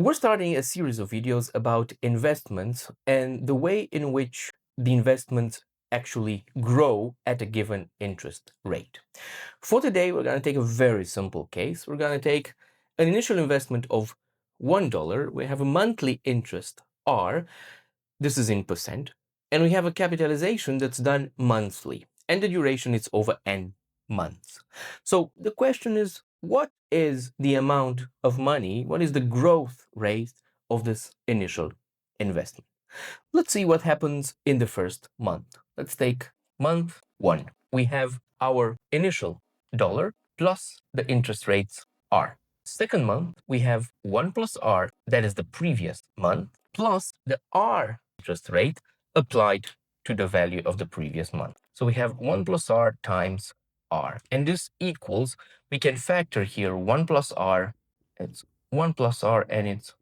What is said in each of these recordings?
We're starting a series of videos about investments and the way in which the investments actually grow at a given interest rate. For today, we're going to take a very simple case. We're going to take an initial investment of $1. We have a monthly interest R. This is in percent. And we have a capitalization that's done monthly. And the duration is over n months. So the question is, what is the amount of money? What is the growth rate of this initial investment? Let's see what happens in the first month. Let's take month one. We have our initial dollar plus the interest rates R. Second month, we have 1 plus R, that is the previous month, plus the R interest rate applied to the value of the previous month. So we have 1 plus R times R. And this equals, we can factor here 1 plus R, it's 1 plus R, and it's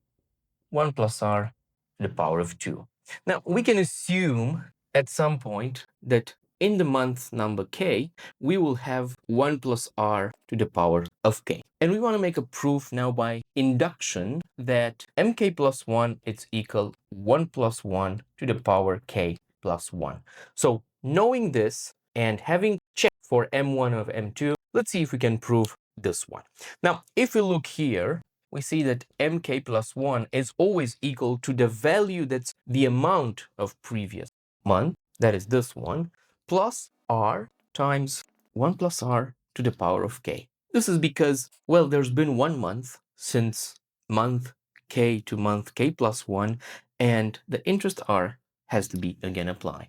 1 plus R to the power of 2. Now, we can assume at some point that in the month number k, we will have 1 plus R to the power of k. And we want to make a proof now by induction that mk plus 1 is equal 1 plus 1 to the power k plus 1. So knowing this and having checked for m1 of m2, let's see if we can prove this one. Now, if we look here, we see that mk plus 1 is always equal to the value that's the amount of previous month, that is this one, plus r times 1 plus r to the power of k. This is because, well, there's been 1 month since month k to month k plus 1, and the interest r has to be again applied.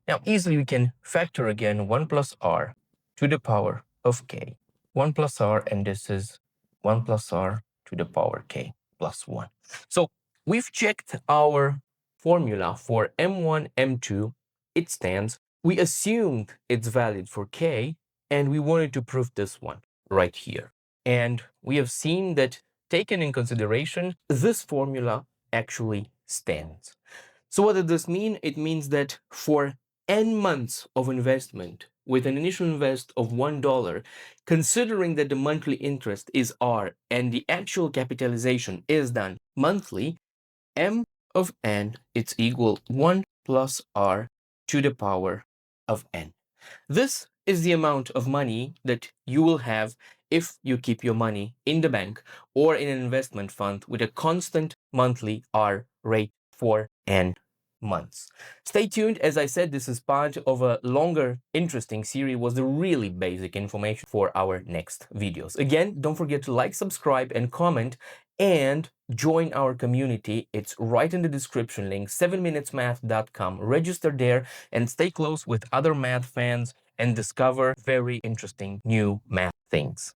Now, easily we can factor again 1 plus r to the power of k. 1 plus r, and this is 1 plus r to the power k plus 1. So we've checked our formula for m1, m2. It stands. We assumed it's valid for k, and we wanted to prove this one right here. And we have seen that, taken in consideration, this formula actually stands. So what does this mean? It means that for n months of investment with an initial invest of $1, considering that the monthly interest is R and the actual capitalization is done monthly, m of n is equal 1 plus R to the power of n. This is the amount of money that you will have if you keep your money in the bank or in an investment fund with a constant monthly R rate for n months. Stay tuned. As I said, this is part of a longer, interesting series, was the really basic information for our next videos. Again, don't forget to like, subscribe, and comment, and join our community. It's right in the description link, 7minutesmath.com. Register there and stay close with other math fans and discover very interesting new math things.